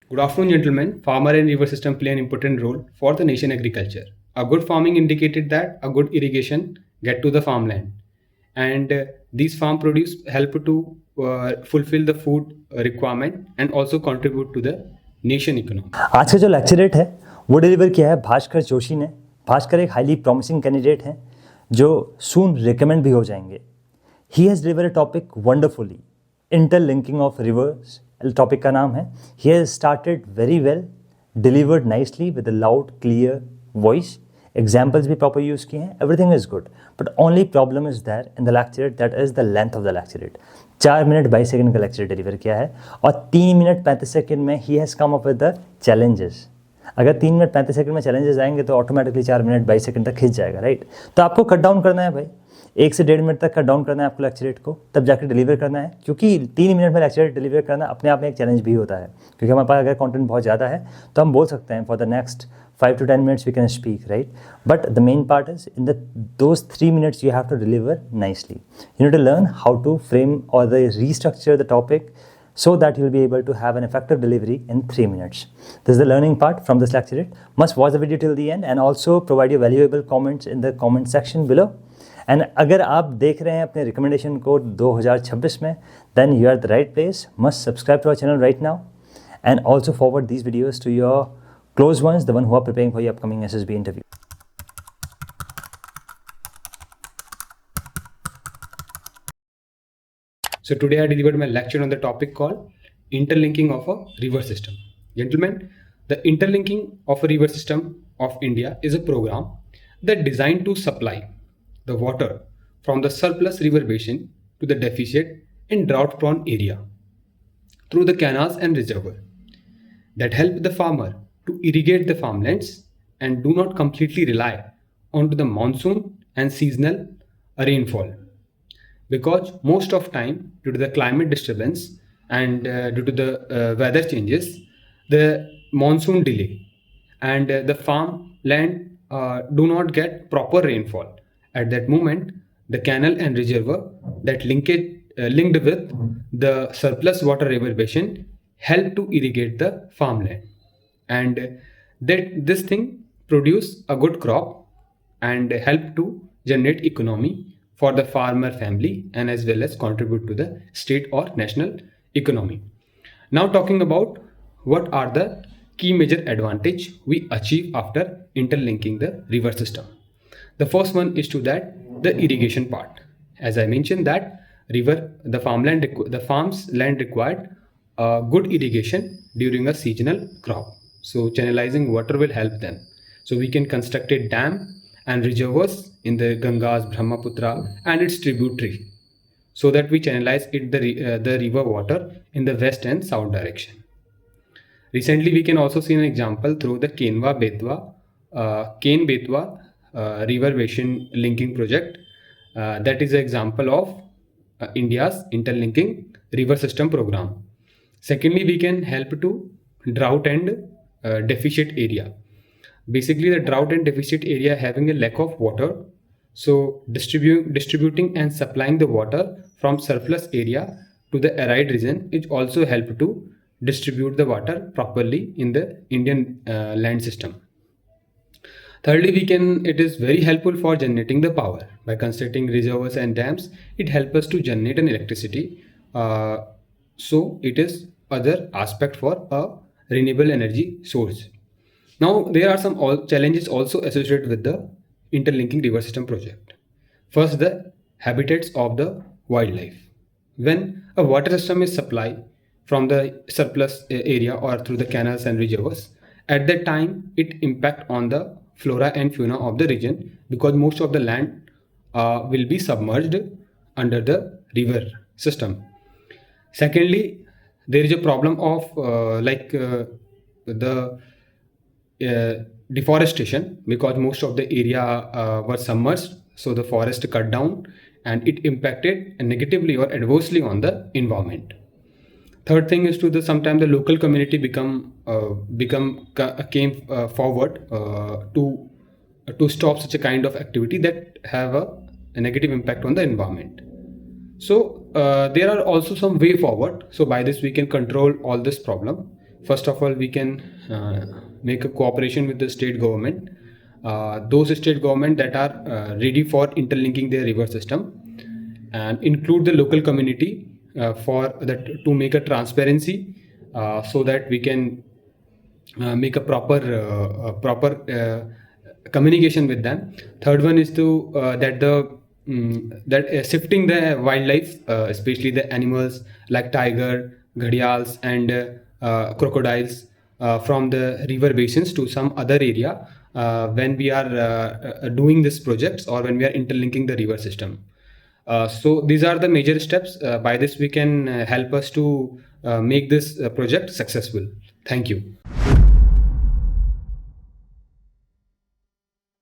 Good afternoon, gentlemen. Farmer and river system play an important role for the nation agriculture. A good farming indicated that a good irrigation get to the farmland, and these farm produce help to fulfill the food requirement and also contribute to the nation economy. आज का जो lecturette है वो deliver किया है भास्कर जोशी ने। भास्कर एक highly promising candidate हैं जो सून रिकमेंड भी हो जाएंगे। He has deliver a topic wonderfully, interlinking of rivers topic का नाम है। He has started very well, delivered nicely with a loud clear voice, examples भी प्रॉपर यूज़ किए हैं, everything is good, but only problem is there in the lecturette, that is the length of the lecturette. 4 minute 22 second का lecture deliver किया है और 3 मिनट 35 सेकंड में he has come up with the challenges. अगर 3 मिनट 35 सेकंड में चैलेंजेस आएंगे तो ऑटोमेटिकली 4 मिनट 22 सेकंड तक खिंच जाएगा, राइट। तो आपको कट डाउन करना है भाई, 1 से 1.5 मिनट तक कट डाउन करना है आपको लेक्चरेट को, तब जाकर डिलीवर करना है, क्योंकि 3 मिनट में लेक्चरेट डिलीवर करना अपने आप में एक चैलेंज भी होता है। क्योंकि हमारे पास अगर कंटेंट बहुत ज़्यादा है तो हम बोल सकते हैं for the next 5 to 10 minutes we can speak, right? But the main part is in those 3 minutes you have to deliver nicely. You need to learn how to frame or restructure the topic so that you will be able to have an effective delivery in 3 minutes. This is the learning part from this lecture. Must watch the video till the end and also provide your valuable comments in the comment section below. And अगर आप देख रहे हैं अपने recommendation code 2026 में, then you are at the right place. Must subscribe to our channel right now and also forward these videos to your close ones, the one who are preparing for your upcoming SSB interview. So today I delivered my lecture on the topic called interlinking of a river system. Gentlemen, the interlinking of a river system of India is a program that designed to supply the water from the surplus river basin to the deficit in drought prone area through the canals and reservoir that help the farmer to irrigate the farmlands and do not completely rely on the monsoon and seasonal rainfall. Because most of time, due to the climate disturbance and due to the weather changes, the monsoon delay and the farmland do not get proper rainfall. At that moment, the canal and reservoir that linked with the surplus water river basin help to irrigate the farmland, and that this thing produce a good crop and help to generate economy for the farmer family and as well as contribute to the state or national economy. Now talking about what are the key major advantage we achieve after interlinking the river system. The first one is to that the irrigation part. As I mentioned that the farm's land required good irrigation during a seasonal crop. So channelizing water will help them. So we can construct a dam and reservoirs in the Gangas, Brahmaputra and its tributary, so that we channelize the river water in the west and south direction. Recently, we can also see an example through the Ken-Betwa river basin linking project. That is an example of India's interlinking river system program. Secondly, we can help to drought and deficit area. Basically, the drought and deficit area having a lack of water, so distributing and supplying the water from surplus area to the arid region is also help to distribute the water properly in the Indian land system. Thirdly, it is very helpful for generating the power. By constructing reservoirs and dams, it helps us to generate an electricity. So it is other aspect for a renewable energy source. Now, there are some challenges also associated with the interlinking river system project. First, the habitats of the wildlife. When a water system is supplied from the surplus area or through the canals and reservoirs, at that time it impact on the flora and fauna of the region, because most of the land will be submerged under the river system. Secondly, there is a problem of the deforestation, because most of the area was submerged, so the forest cut down and it impacted negatively or adversely on the environment. Third thing is sometimes the local community came forward to stop such a kind of activity that have a negative impact on the environment. So there are also some way forward. So by this we can control all this problem. first of all, we can make a cooperation with the state government. Those state government that are ready for interlinking their river system, and include the local community for that to make a transparency, so that we can make a proper communication with them. Third one is to shifting the wildlife, especially the animals like tiger, ghadials, and crocodiles from the river basins to some other area when we are doing this projects or when we are interlinking the river system. So these are the major steps. By this we can help us to make this project successful. Thank you.